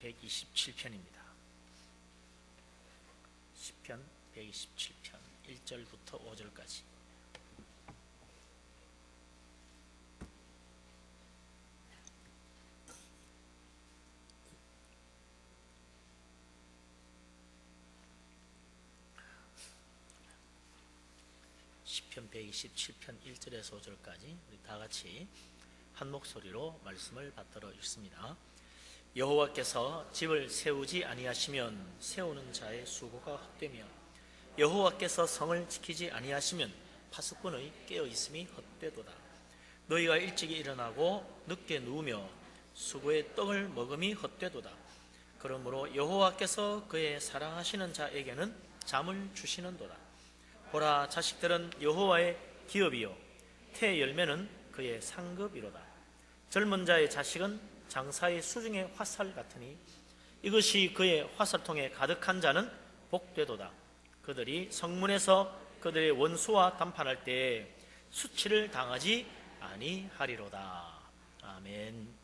127편입니다. 시편 127편 1절부터 5절까지. 시편 127편 1절에서 5절까지 우리 다 같이 한 목소리로 말씀을 받들어 읽습니다. 여호와께서 집을 세우지 아니하시면 세우는 자의 수고가 헛되며 여호와께서 성을 지키지 아니하시면 파수꾼의 깨어 있음이 헛되도다. 너희가 일찍이 일어나고 늦게 누우며 수고의 떡을 먹음이 헛되도다. 그러므로 여호와께서 그의 사랑하시는 자에게는 잠을 주시는도다. 보라, 자식들은 여호와의 기업이요 태 열매는 그의 상급이로다. 젊은 자의 자식은 장사의 수중의 화살 같으니 이것이 그의 화살통에 가득한 자는 복되도다. 그들이 성문에서 그들의 원수와 담판할 때에 수치를 당하지 아니하리로다. 아멘.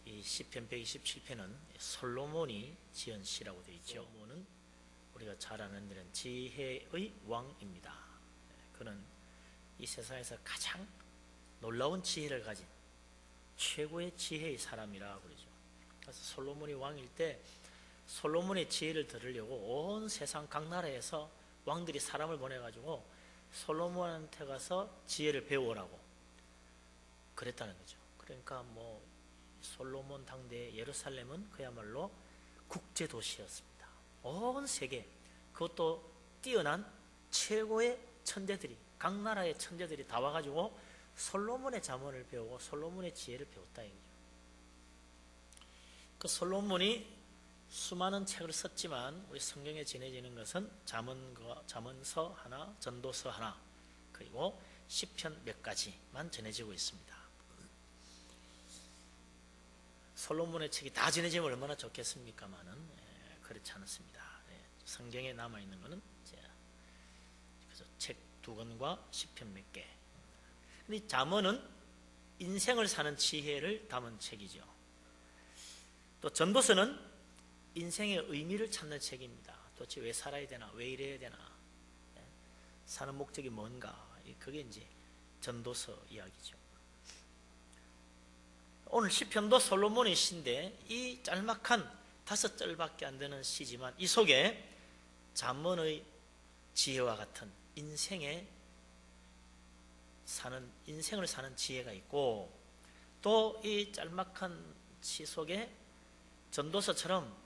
이 시편 127편은 솔로몬이 지은 시라고 되어 있죠. 솔로몬은 우리가 잘 아는 일은 지혜의 왕입니다. 그는 이 세상에서 가장 놀라운 지혜를 가진 최고의 지혜의 사람이라고 그러죠. 그래서 솔로몬이 왕일 때 솔로몬의 지혜를 들으려고 온 세상 각 나라에서 왕들이 사람을 보내가지고 솔로몬한테 가서 지혜를 배우라고 그랬다는 거죠. 그러니까 뭐 솔로몬 당대의 예루살렘은 그야말로 국제도시였습니다. 온 세계, 그것도 뛰어난 최고의 천재들이, 각 나라의 천재들이 다 와가지고 솔로몬의 잠언을 배우고 솔로몬의 지혜를 배웠다 이거죠. 그 솔로몬이 수많은 책을 썼지만 우리 성경에 전해지는 것은 잠언서 하나, 전도서 하나, 그리고 시편 몇 가지만 전해지고 있습니다. 솔로몬의 책이 다 전해지면 얼마나 좋겠습니까마는 그렇지 않습니다. 성경에 남아있는 것은 책 2권과 시편 몇 개. 근데 잠언은 인생을 사는 지혜를 담은 책이죠. 또 전도서는 인생의 의미를 찾는 책입니다. 도대체 왜 살아야 되나, 왜 이래야 되나, 사는 목적이 뭔가, 그게 이제 전도서 이야기죠. 오늘 시편도 솔로몬의 시인데 이 짤막한 5절밖에 안 되는 시지만 이 속에 잠언의 지혜와 같은 인생을 사는 지혜가 있고, 또 이 짤막한 시 속에 전도서처럼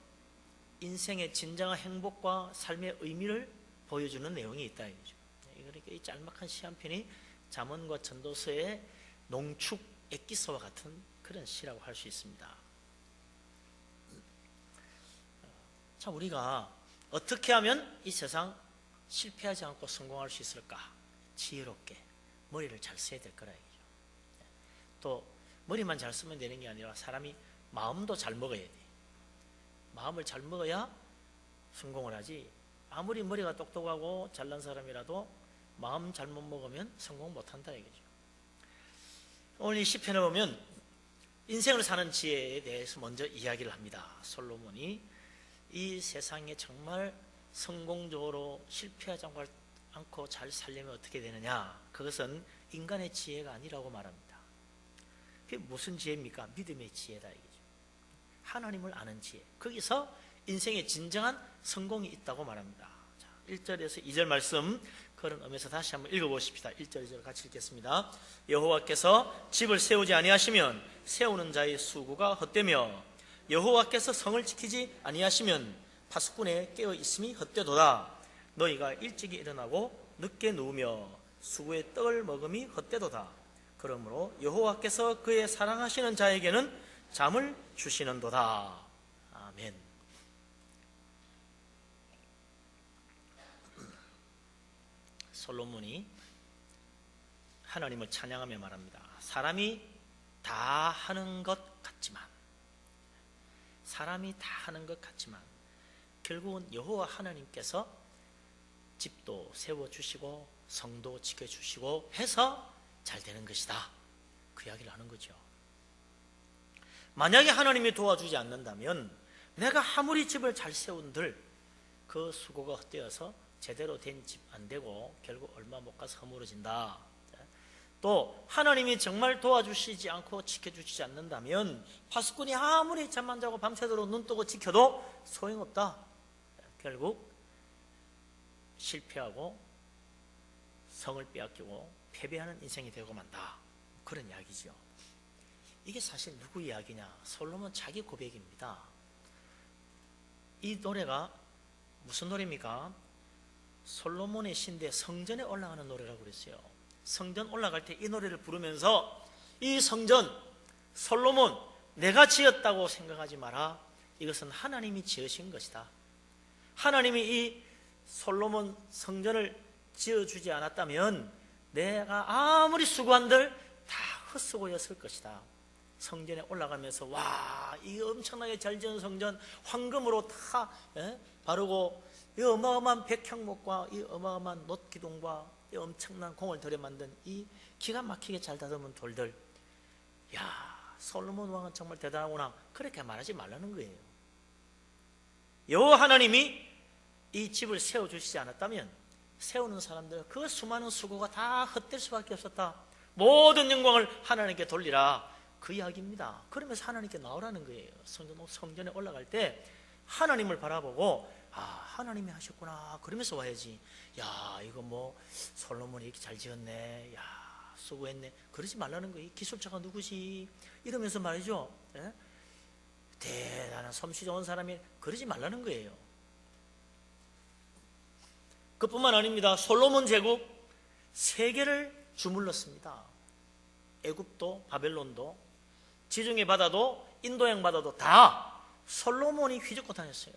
인생의 진정한 행복과 삶의 의미를 보여주는 내용이 있다 이거죠. 그러니까 이 짤막한 시 한 편이 잠언과 전도서의 농축 엑기스와 같은 그런 시라고 할 수 있습니다. 자, 우리가 어떻게 하면 이 세상 실패하지 않고 성공할 수 있을까? 지혜롭게 머리를 잘 써야 될 거라 얘기죠. 또 머리만 잘 쓰면 되는 게 아니라 사람이 마음도 잘 먹어야 돼. 마음을 잘 먹어야 성공을 하지. 아무리 머리가 똑똑하고 잘난 사람이라도 마음 잘못 먹으면 성공 못한다 이거죠. 오늘 이 시편을 보면 인생을 사는 지혜에 대해서 먼저 이야기를 합니다. 솔로몬이 이 세상에 정말 성공적으로 실패하지 않고 잘 살려면 어떻게 되느냐, 그것은 인간의 지혜가 아니라고 말합니다. 그게 무슨 지혜입니까? 믿음의 지혜다 이거죠. 하나님을 아는 지혜, 거기서 인생의 진정한 성공이 있다고 말합니다. 자, 1절에서 2절 말씀 걸음하면서 다시 한번 읽어보십시다. 1절 2절 같이 읽겠습니다. 여호와께서 집을 세우지 아니하시면 세우는 자의 수고가 헛되며 여호와께서 성을 지키지 아니하시면 파수꾼의 깨어 있음이 헛되도다. 너희가 일찍이 일어나고 늦게 누우며 수고의 떡을 먹음이 헛되도다. 그러므로 여호와께서 그의 사랑하시는 자에게는 잠을 주시는도다. 아멘. 솔로몬이 하나님을 찬양하며 말합니다. 사람이 다 하는 것 같지만 결국은 여호와 하나님께서 집도 세워주시고 성도 지켜주시고 해서 잘 되는 것이다. 그 이야기를 하는 거죠. 만약에 하나님이 도와주지 않는다면 내가 아무리 집을 잘 세운들 그 수고가 헛되어서 제대로 된 집 안 되고 결국 얼마 못 가서 허물어진다. 또 하나님이 정말 도와주시지 않고 지켜주시지 않는다면 파수꾼이 아무리 잠만 자고 밤새도록 눈 뜨고 지켜도 소용없다. 결국 실패하고 성을 빼앗기고 패배하는 인생이 되고 만다. 그런 이야기죠. 이게 사실 누구 이야기냐? 솔로몬 자기 고백입니다. 이 노래가 무슨 노래입니까? 솔로몬의 신대 성전에 올라가는 노래라고 그랬어요. 성전 올라갈 때 이 노래를 부르면서 이 성전 솔로몬 내가 지었다고 생각하지 마라. 이것은 하나님이 지으신 것이다. 하나님이 이 솔로몬 성전을 지어주지 않았다면 내가 아무리 수고한들 다 헛수고였을 것이다. 성전에 올라가면서 와, 이 엄청나게 잘 지은 성전 황금으로 다 바르고 이 어마어마한 백향목과 이 어마어마한 놋기둥과 이 엄청난 공을 들여 만든 이 기가 막히게 잘 다듬은 돌들, 야, 솔로몬 왕은 정말 대단하구나. 그렇게 말하지 말라는 거예요. 여호와 하나님이 이 집을 세워주시지 않았다면 세우는 사람들 그 수많은 수고가 다 헛될 수밖에 없었다. 모든 영광을 하나님께 돌리라. 그 이야기입니다. 그러면서 하나님께 나오라는 거예요. 성전에 올라갈 때 하나님을 바라보고 아, 하나님이 하셨구나. 그러면서 와야지. 야, 이거 뭐 솔로몬이 이렇게 잘 지었네. 야, 수고했네. 그러지 말라는 거예요. 기술자가 누구지? 이러면서 말이죠. 예? 대단한 솜씨 좋은 사람이 그러지 말라는 거예요. 그뿐만 아닙니다. 솔로몬 제국 세계를 주물렀습니다. 애굽도 바벨론도 지중해 바다도 인도양 바다도 다 솔로몬이 휘젓고 다녔어요.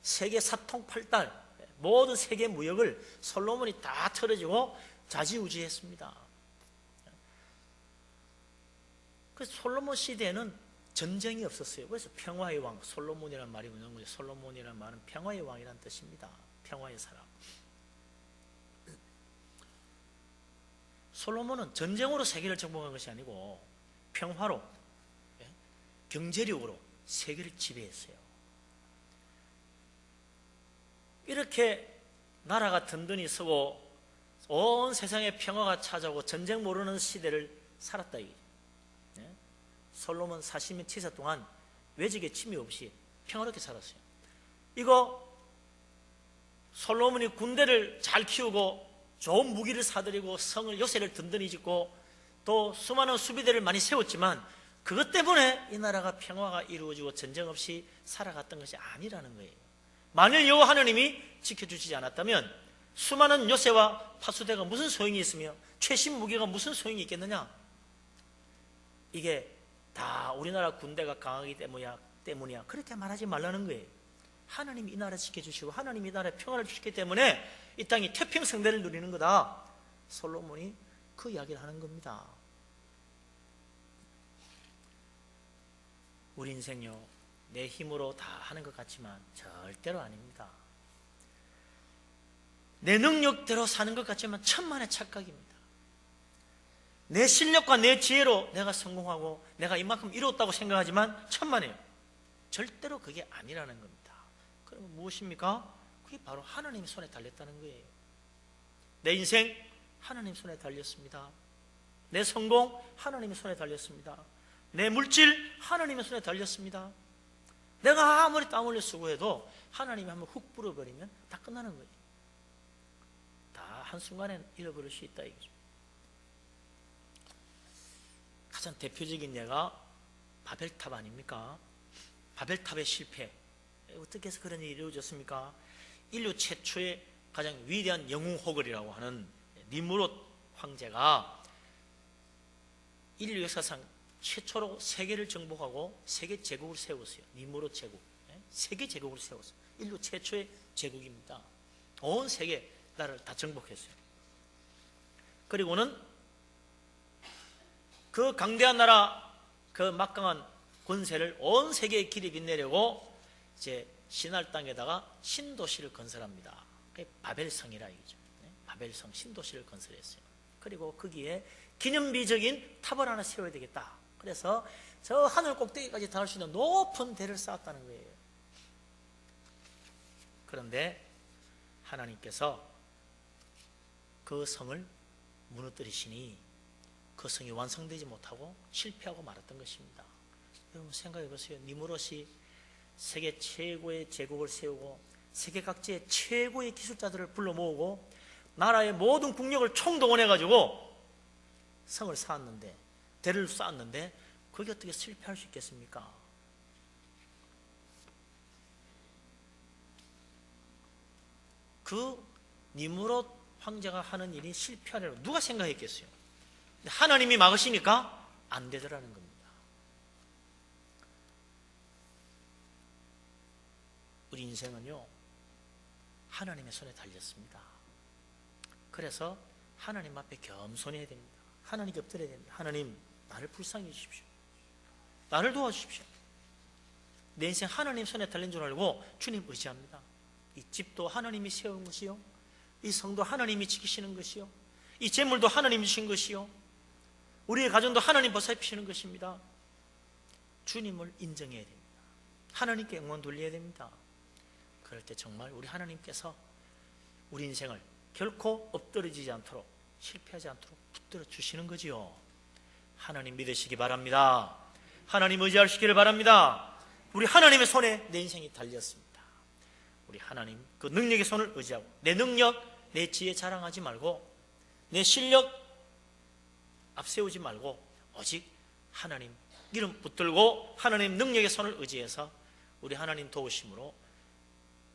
세계 사통팔달 모든 세계 무역을 솔로몬이 다 털어지고 좌지우지했습니다. 그래서 솔로몬 시대에는 전쟁이 없었어요. 그래서 평화의 왕, 솔로몬이라는 말이 있는 거죠. 솔로몬이라는 말은 평화의 왕이라는 뜻입니다. 평화의 사람. 솔로몬은 전쟁으로 세계를 정복한 것이 아니고 평화로, 경제력으로 세계를 지배했어요. 이렇게 나라가 든든히 서고 온 세상에 평화가 찾아오고 전쟁 모르는 시대를 살았다. 솔로몬 40년 치사 동안 외적의 침입 없이 평화롭게 살았어요. 이거 솔로몬이 군대를 잘 키우고 좋은 무기를 사들이고 성을 요새를 든든히 짓고 또 수많은 수비대를 많이 세웠지만 그것 때문에 이 나라가 평화가 이루어지고 전쟁 없이 살아갔던 것이 아니라는 거예요. 만일 여호와 하나님이 지켜주시지 않았다면 수많은 요새와 파수대가 무슨 소용이 있으며 최신 무기가 무슨 소용이 있겠느냐? 이게 다 우리나라 군대가 강하기 때문이야. 그렇게 말하지 말라는 거예요. 하나님이 이 나라 지켜주시고 하나님이 이 나라에 평화를 주시기 때문에 이 땅이 태평성대를 누리는 거다. 솔로몬이 그 이야기를 하는 겁니다. 우리 인생요, 내 힘으로 다 하는 것 같지만 절대로 아닙니다. 내 능력대로 사는 것 같지만 천만의 착각입니다. 내 실력과 내 지혜로 내가 성공하고 내가 이만큼 이루었다고 생각하지만 천만에요. 절대로 그게 아니라는 겁니다. 그러면 무엇입니까? 그게 바로 하나님 손에 달렸다는 거예요. 내 인생 하나님 손에 달렸습니다. 내 성공 하나님의 손에 달렸습니다. 내 물질 하나님의 손에 달렸습니다. 내가 아무리 땀 흘려 수고해도 하나님이 한번 훅 불어버리면 다 끝나는 거예요. 다 한순간에 잃어버릴 수 있다 이거죠. 가장 대표적인 예가 바벨탑 아닙니까? 바벨탑의 실패. 어떻게 해서 그런 일이 이루어졌습니까? 인류 최초의 가장 위대한 영웅호걸이라고 하는 니므롯 황제가 인류 역사상 최초로 세계를 정복하고 세계 제국을 세웠어요. 니므롯 제국. 세계 제국을 세웠어요. 인류 최초의 제국입니다. 온 세계 나라를 다 정복했어요. 그리고는 그 강대한 나라, 그 막강한 권세를 온 세계에 길이 빛내려고 이제 신할 땅에다가 신도시를 건설합니다. 그게 바벨성이라 이거죠. 바벨성 신도시를 건설했어요. 그리고 거기에 기념비적인 탑을 하나 세워야 되겠다. 그래서 저 하늘 꼭대기까지 닿을 수 있는 높은 대를 쌓았다는 거예요. 그런데 하나님께서 그 성을 무너뜨리시니 그 성이 완성되지 못하고 실패하고 말았던 것입니다. 여러분 생각해 보세요. 니무롯이 세계 최고의 제국을 세우고 세계 각지의 최고의 기술자들을 불러 모으고 나라의 모든 국력을 총동원해 가지고 성을 쌓았는데, 대를 쌓았는데 그게 어떻게 실패할 수 있겠습니까? 그 니무롯 황제가 하는 일이 실패하려고 누가 생각했겠어요? 하나님이 막으시니까 안 되더라는 겁니다. 우리 인생은요, 하나님의 손에 달렸습니다. 그래서 하나님 앞에 겸손해야 됩니다. 하나님께 엎드려야 됩니다. 하나님, 나를 불쌍히 해주십시오. 나를 도와주십시오. 내 인생 하나님 손에 달린 줄 알고 주님 의지합니다. 이 집도 하나님이 세운 것이요, 이 성도 하나님이 지키시는 것이요, 이 재물도 하나님이 주신 것이요, 우리의 가정도 하나님 보살피시는 것입니다. 주님을 인정해야 됩니다. 하나님께 영광 돌려야 됩니다. 그럴 때 정말 우리 하나님께서 우리 인생을 결코 엎드러지지 않도록, 실패하지 않도록 붙들어 주시는 거지요. 하나님 믿으시기 바랍니다. 하나님 의지하시기를 바랍니다. 우리 하나님의 손에 내 인생이 달렸습니다. 우리 하나님 그 능력의 손을 의지하고, 내 능력, 내 지혜 자랑하지 말고, 내 실력 앞세우지 말고, 오직 하나님 이름 붙들고 하나님 능력의 손을 의지해서 우리 하나님 도우심으로,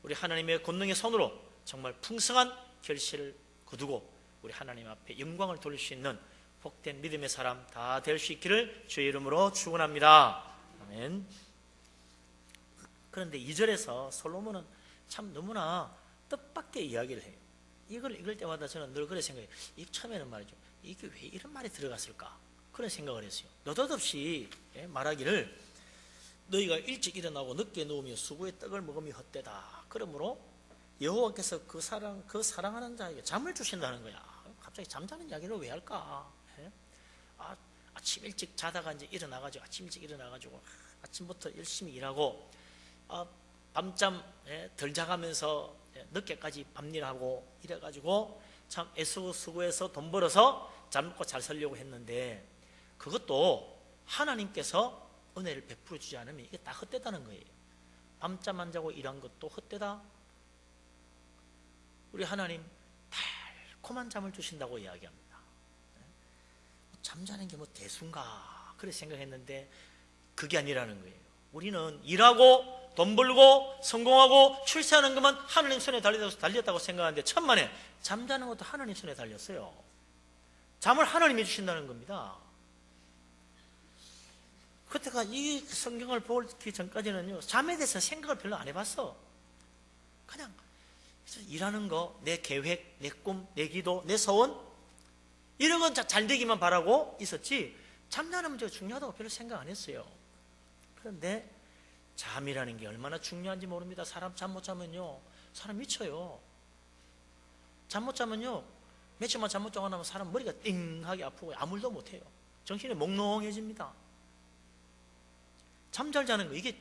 우리 하나님의 권능의 손으로 정말 풍성한 결실을 거두고 우리 하나님 앞에 영광을 돌릴 수 있는 복된 믿음의 사람 다 될 수 있기를 주의 이름으로 축원합니다. 아멘. 그런데 2절에서 솔로몬은 참 너무나 뜻밖의 이야기를 해요. 이걸 읽을 때마다 저는 늘 그런 생각해요. 처음에는 말이죠, 이게 왜 이런 말이 들어갔을까? 그런 생각을 했어요. 느닷없이 말하기를 너희가 일찍 일어나고 늦게 누우며 수구의 떡을 먹으며 헛되다. 그러므로 여호와께서 그 사랑하는 자에게 잠을 주신다는 거야. 갑자기 잠자는 이야기를 왜 할까? 아침 일찍 자다가 이제 일어나가지고, 아침 일찍 일어나가지고 아침부터 열심히 일하고, 밤잠 덜 자가면서 늦게까지 밤일하고 이래가지고 참 애쓰고 수고해서 돈 벌어서 잘 먹고 잘 살려고 했는데, 그것도 하나님께서 은혜를 베풀어 주지 않으면 이게 다 헛되다는 거예요. 밤잠 안 자고 일한 것도 헛되다. 우리 하나님 달콤한 잠을 주신다고 이야기합니다. 잠자는 게 뭐 대수인가 그렇게 생각했는데 그게 아니라는 거예요. 우리는 일하고 돈 벌고 성공하고 출세하는 것만 하나님 손에 달렸다고 생각하는데, 천만에 잠자는 것도 하나님 손에 달렸어요. 잠을 하나님이 주신다는 겁니다. 그때가 이 성경을 보기 전까지는요, 잠에 대해서 생각을 별로 안 해봤어. 그냥 일하는 거, 내 계획, 내 꿈, 내 기도, 내 소원, 이런 건 잘 되기만 바라고 있었지, 잠자는 문제가 중요하다고 별로 생각 안 했어요. 그런데 잠이라는 게 얼마나 중요한지 모릅니다. 사람 잠 못 자면요, 사람 미쳐요. 잠 못 자면요, 며칠만 잠 못 자고 나면 사람 머리가 띵하게 아프고 아무 일도 못해요. 정신이 몽롱해집니다. 잠 잘 자는 거, 이게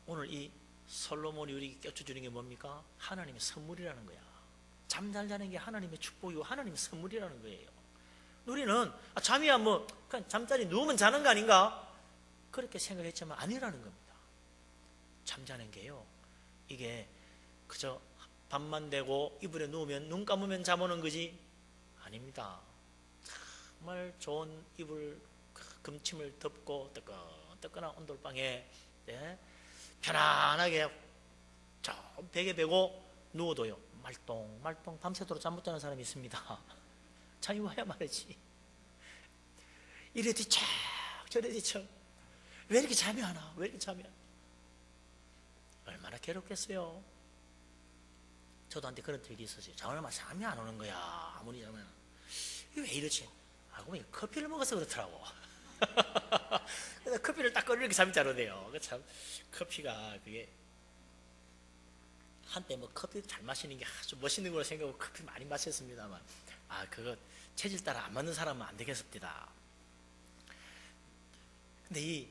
오늘 이 솔로몬이 우리에게 껴쳐주는 게 뭡니까? 하나님의 선물이라는 거야. 잠 잘 자는 게 하나님의 축복이고 하나님의 선물이라는 거예요. 우리는 잠이야 뭐 그냥 잠자리 누우면 자는 거 아닌가? 그렇게 생각했지만 아니라는 겁니다. 잠자는 게요, 이게 그저 밤만 되고 이불에 누우면 눈 감으면 잠 오는 거지 아닙니다. 정말 좋은 이불 금침을 덮고 뜨끈뜨끈한 온돌방에 편안하게 저 베개 베고 누워도요, 말똥말똥 밤새도록 잠 못 자는 사람이 있습니다. 잠이 와야 말이지. 이래 뒤척 저래 뒤척, 왜 이렇게 잠이 안 와? 왜 이렇게 잠이 안 와? 얼마나 괴롭겠어요. 저도 한테 그런 적이 있었어요. 잠이 안 오는 거야. 아무리 자면. 이게 왜 이러지? 알고 보니 커피를 먹어서 그렇더라고. 그래서 커피를 딱 꺼내니까 잠이 잘 오네요. 참 커피가 그게 한때 뭐 커피 잘 마시는 게 아주 멋있는 걸로 생각하고 커피 많이 마셨습니다만, 그거 체질 따라 안 맞는 사람은 안 되겠습니다. 근데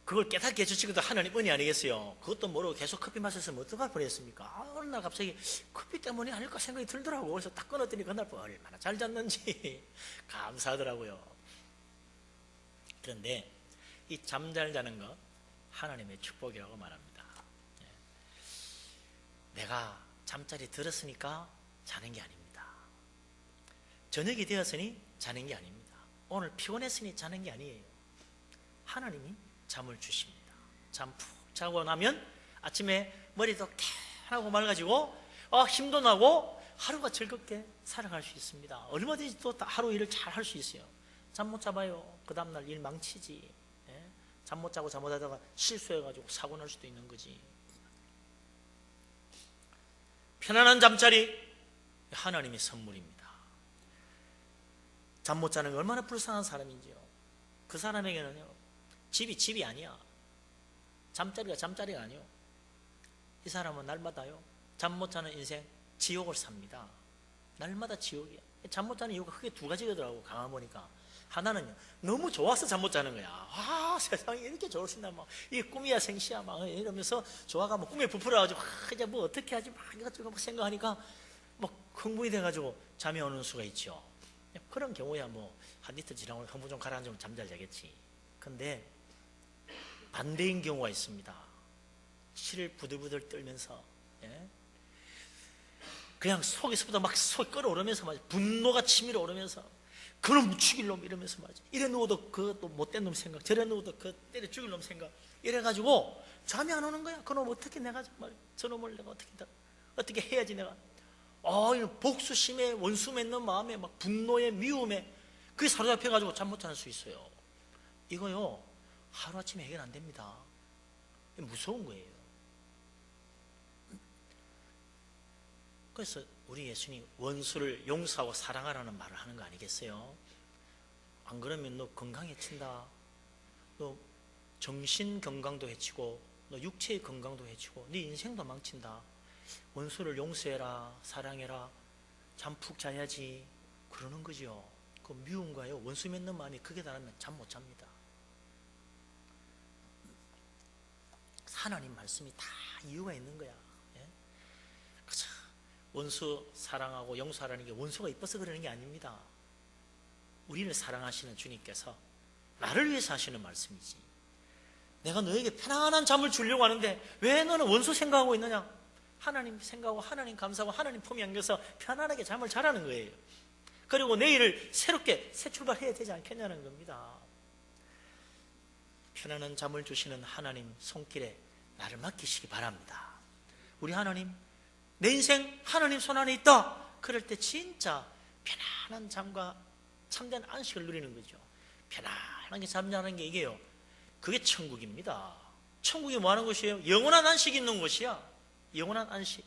그걸 깨닫게 해주시기도 하나님 은혜 아니겠어요? 그것도 모르고 계속 커피 마셨으면 어떡할 뻔했습니까? 어느 날 갑자기 커피 때문이 아닐까 생각이 들더라고. 그래서 딱 끊었더니 그날 얼마나 잘 잤는지 감사하더라고요. 그런데 이 잠 잘 자는 거 하나님의 축복이라고 말합니다. 내가 잠자리 들었으니까 자는 게 아닙니다. 저녁이 되었으니 자는 게 아닙니다. 오늘 피곤했으니 자는 게 아니에요. 하나님이 잠을 주십니다. 잠 푹 자고 나면 아침에 머리도 깨하고 맑아지고 힘도 나고 하루가 즐겁게 살아갈 수 있습니다. 얼마든지 또 하루 일을 잘 할 수 있어요. 잠 못 자봐요. 그 다음날 일 망치지. 잠 못 자고 잘못하다가 실수해가지고 사고 날 수도 있는 거지. 편안한 잠자리 하나님의 선물입니다. 잠 못 자는 게 얼마나 불쌍한 사람인지요. 그 사람에게는요, 집이 아니야. 잠자리가 잠자리가 아니요. 이 사람은 날마다요, 잠 못 자는 인생 지옥을 삽니다. 날마다 지옥이야. 잠 못 자는 이유가 크게 두 가지더라고. 가만 보니까 하나는요, 너무 좋아서 잠 못 자는 거야. 세상이 이렇게 좋을 수 있나, 이 꿈이야 생시야 막 이러면서 좋아가 꿈에 부풀어가지고 이제 뭐 어떻게 하지 막 이것저것 막 생각하니까 흥분이 돼가지고 잠이 오는 수가 있죠. 그런 경우야 한 이틀 지나고 흥분 좀 가라앉으면 잠잘 자겠지. 근데 반대인 경우가 있습니다. 실을 부들부들 떨면서 그냥 속에서부터 속이 끓어오르면서 분노가 치밀어 오르면서 그놈 죽일 놈 이러면서 이래 누워도 그것도 못된 놈 생각, 저래 누워도 그 때려 죽일 놈 생각, 이래가지고 잠이 안 오는 거야. 그놈 어떻게 내가 정말 저놈을 내가 어떻게 해야지 내가. 이런 복수심에 원수 맺는 마음에 분노에 미움에 그게 사로잡혀가지고 잠 못 자는 수 있어요. 이거요 하루아침에 해결 안 됩니다. 무서운 거예요. 그래서 우리 예수님 원수를 용서하고 사랑하라는 말을 하는 거 아니겠어요? 안 그러면 너 건강해친다. 너 정신 건강도 해치고 너 육체의 건강도 해치고 네 인생도 망친다. 원수를 용서해라, 사랑해라, 잠 푹 자야지 그러는 거죠. 그 미움과요 원수 맺는 마음이 크게 달하면 잠 못 잡니다. 하나님 말씀이 다 이유가 있는 거야. 그쵸? 원수 사랑하고 용서하라는 게 원수가 이뻐서 그러는 게 아닙니다. 우리를 사랑하시는 주님께서 나를 위해서 하시는 말씀이지. 내가 너에게 편안한 잠을 주려고 하는데 왜 너는 원수 생각하고 있느냐? 하나님 생각하고 하나님 감사하고 하나님 품에 안겨서 편안하게 잠을 자라는 거예요. 그리고 내일을 새롭게 새 출발해야 되지 않겠냐는 겁니다. 편안한 잠을 주시는 하나님 손길에 나를 맡기시기 바랍니다. 우리 하나님, 내 인생 하나님 손 안에 있다. 그럴 때 진짜 편안한 잠과 참된 안식을 누리는 거죠. 편안하게 잠자는 게 이게요, 그게 천국입니다. 천국이 뭐 하는 것이에요? 영원한 안식이 있는 곳이야. 영원한 안식.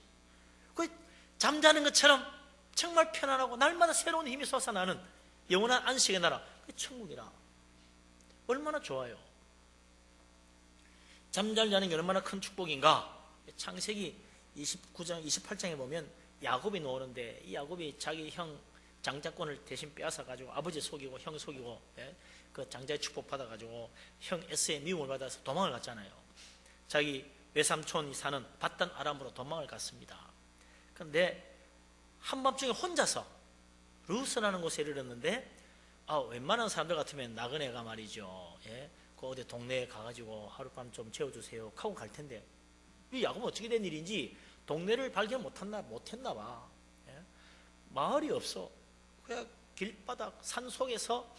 그 잠자는 것처럼 정말 편안하고 날마다 새로운 힘이 솟아나는 영원한 안식의 나라, 그게 천국이라. 얼마나 좋아요. 잠잘 자는 게 얼마나 큰 축복인가. 창세기 29장, 28장에 보면 야곱이 나오는데 이 야곱이 자기 형 장자권을 대신 빼앗아가지고 아버지 속이고 형 속이고 그 장자의 축복 받아가지고 형 에스의 미움을 받아서 도망을 갔잖아요. 자기 외삼촌이 사는 밧단 아람으로 도망을 갔습니다. 그런데 한밤중에 혼자서 루스라는 곳에 이르렀는데 웬만한 사람들 같으면 나그네가 말이죠. 그 어디 동네에 가가지고 하룻밤 좀 재워주세요 하고 갈 텐데 이 야곱은 어떻게 된 일인지 동네를 발견 못했나 봐. 마을이 없어. 그냥 길바닥 산속에서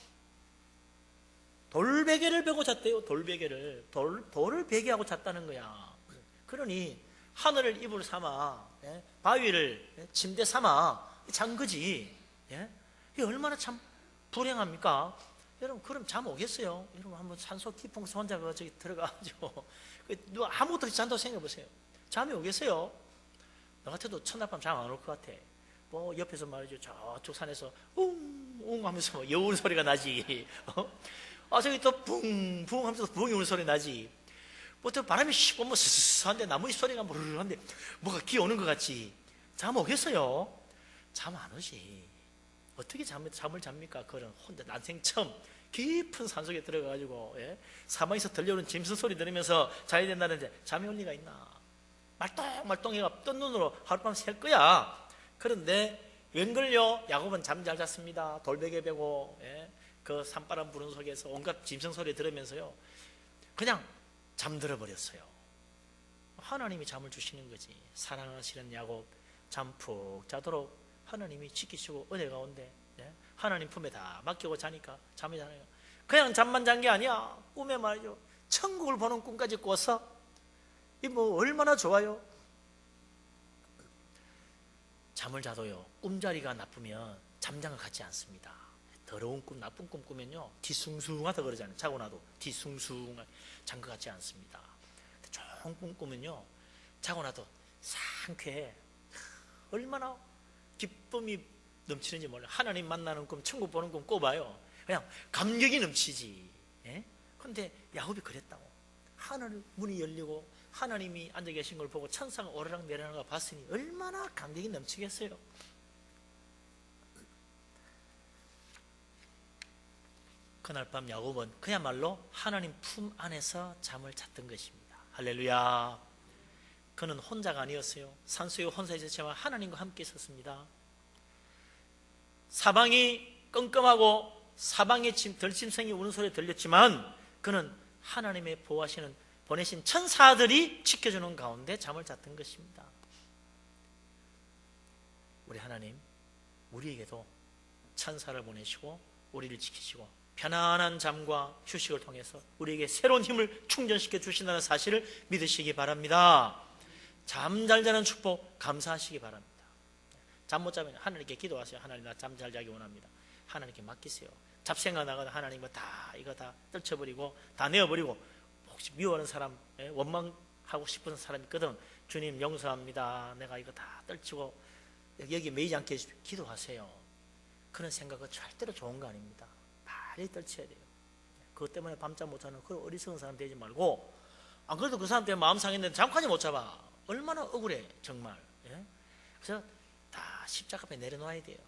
돌베개를 베고 잤대요. 돌베개를 돌을 베개하고 잤다는 거야. 그러니 하늘을 이불 삼아 바위를 침대 삼아 잔 거지. 이게 얼마나 참 불행합니까? 여러분 그럼 잠 오겠어요? 여러분 한번 산속 깊은 곳에 혼자 저기 들어가가지고 누가 아무것도 없이 잔다고 생각해 보세요. 잠이 오겠어요? 너 같아도 첫날 밤 잠 안 올 것 같아. 옆에서 말이죠, 저쪽 산에서 웅웅 하면서 여울 소리가 나지. 저기 또 붕붕 하면서 붕이 우는 소리 나지. 보통 바람이 쉬고 뭐 스스한데 나무 잎 소리가 무르르한데 뭐가 기어오는 것 같지. 잠 오겠어요? 잠 안 오지. 어떻게 잠을 잡니까? 그런 혼자 난생 처음 깊은 산속에 들어가가지고, 예? 사방에서 들려오는 짐승 소리 들으면서 자야 된다는데 잠이 올 리가 있나? 말똥말똥 해가 뜬 눈으로 하룻밤 샐 거야. 그런데 웬걸요? 야곱은 잠 잘 잤습니다. 돌베개 베고, 예? 그 산바람 부는 속에서 온갖 짐승 소리 들으면서요, 그냥 잠들어 버렸어요. 하나님이 잠을 주시는 거지. 사랑하시는 야곱, 잠 푹 자도록 하나님이 지키시고 은혜 가운데, 예? 하나님 품에 다 맡기고 자니까 잠이 자네요. 그냥 잠만 잔 게 아니야. 꿈에 말이죠, 천국을 보는 꿈까지 꿔서, 이 뭐 얼마나 좋아요. 잠을 자도요, 꿈자리가 나쁘면 잠자는 것 같지 않습니다. 더러운 꿈, 나쁜 꿈 꾸면요 뒤숭숭하다 그러잖아요. 자고 나도 뒤숭숭한 잔 것 같지 않습니다. 좋은 꿈 꾸면요 자고 나도 상쾌해. 얼마나 기쁨이 넘치는지 몰라요. 하나님 만나는 꿈, 천국 보는 꿈 꿔봐요, 그냥 감격이 넘치지. 예? 근데 야곱이 그랬다고. 하늘 문이 열리고 하나님이 앉아 계신 걸 보고 천사가 오르락 내리락 걸 봤으니 얼마나 감격이 넘치겠어요. 그날 밤 야곱은 그야말로 하나님 품 안에서 잠을 잤던 것입니다. 할렐루야. 그는 혼자가 아니었어요. 산속에 혼자 있었지만 하나님과 함께 있었습니다. 사방이 껌껌하고 사방에 들짐승이 우는 소리 들렸지만 그는 하나님의 보호하시는 보내신 천사들이 지켜주는 가운데 잠을 잤던 것입니다. 우리 하나님, 우리에게도 천사를 보내시고 우리를 지키시고 편안한 잠과 휴식을 통해서 우리에게 새로운 힘을 충전시켜 주신다는 사실을 믿으시기 바랍니다. 잠 잘 자는 축복 감사하시기 바랍니다. 잠 못 자면 하나님께 기도하세요. 하나님, 나 잠 잘 자기 원합니다. 하나님께 맡기세요. 잡생각 나가다 하나님 이거 다 떨쳐버리고 다 내어버리고, 혹시 미워하는 사람, 원망하고 싶은 사람이 있거든, 주님 용서합니다. 내가 이거 다 떨치고 여기 매이지 않게 해주십시오. 기도하세요. 그런 생각은 절대로 좋은 거 아닙니다. 빨리 떨쳐야 돼요. 그것 때문에 밤잠 못 자는 그런 어리석은 사람 되지 말고, 안 그래도 그 사람 때문에 마음 상했는데 잠까지 못 잡아. 얼마나 억울해 정말. 예? 그래서 다 십자가 앞에 내려놓아야 돼요.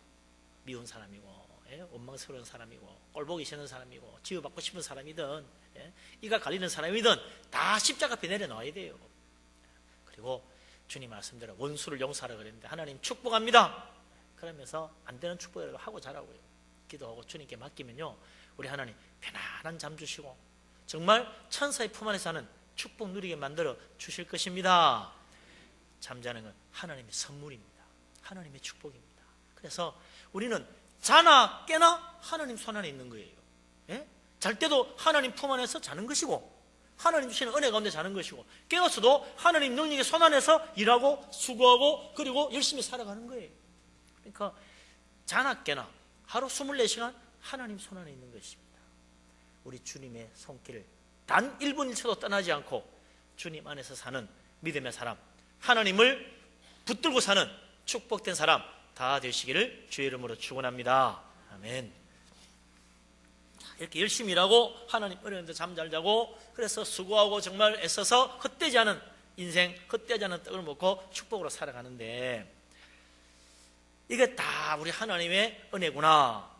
미운 사람이고, 예? 원망스러운 사람이고, 꼴보기 싫은 사람이고, 치유받고 싶은 사람이든, 예? 이가 갈리는 사람이든 다 십자가 앞에 내려놓아야 돼요. 그리고 주님 말씀대로 원수를 용서하라 그랬는데 하나님 축복합니다. 그러면서 안 되는 축복이라도 하고 자라고요. 기도하고 주님께 맡기면요, 우리 하나님 편안한 잠 주시고 정말 천사의 품 안에 사는 축복 누리게 만들어 주실 것입니다. 잠자는 건 하나님의 선물입니다. 하나님의 축복입니다. 그래서 우리는 자나 깨나 하나님 손 안에 있는 거예요. 예? 잘 때도 하나님 품 안에서 자는 것이고, 하나님 주시는 은혜 가운데 자는 것이고, 깨어서도 하나님 능력의 손 안에서 일하고 수고하고 그리고 열심히 살아가는 거예요. 그러니까 자나 깨나 하루 24시간 하나님 손 안에 있는 것입니다. 우리 주님의 손길을 단 1분 1초도 떠나지 않고 주님 안에서 사는 믿음의 사람, 하나님을 붙들고 사는 축복된 사람 다 되시기를 주의 이름으로 축원합니다. 아멘. 이렇게 열심히 일하고 하나님 어려운데 잠 잘 자고, 그래서 수고하고 정말 애써서 헛되지 않은 인생, 헛되지 않은 떡을 먹고 축복으로 살아가는데, 이게 다 우리 하나님의 은혜구나.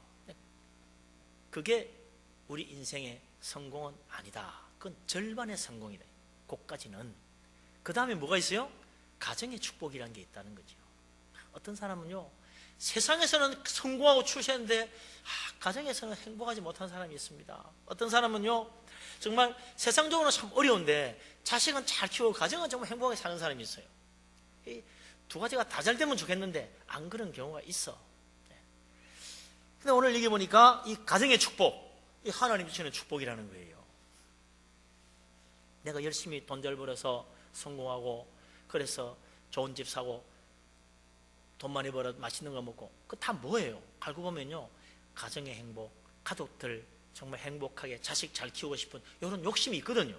그게 우리 인생의 성공은 아니다. 그건 절반의 성공이다. 그까지는. 그 다음에 뭐가 있어요? 가정의 축복이라는 게 있다는 거죠. 어떤 사람은요, 세상에서는 성공하고 출세했는데 가정에서는 행복하지 못한 사람이 있습니다. 어떤 사람은요, 정말 세상적으로는 참 어려운데 자식은 잘 키우고 가정은 정말 행복하게 사는 사람이 있어요. 이 두 가지가 다 잘 되면 좋겠는데 안 그런 경우가 있어. 근데 오늘 여기 보니까 이 가정의 축복, 이 하나님 주시는 축복이라는 거예요. 내가 열심히 돈 잘 벌어서 성공하고, 그래서 좋은 집 사고 돈 많이 벌어 맛있는 거 먹고, 그 다 뭐예요? 알고 보면요, 가정의 행복, 가족들 정말 행복하게 자식 잘 키우고 싶은 이런 욕심이 있거든요.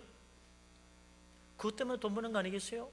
그것 때문에 돈 버는 거 아니겠어요?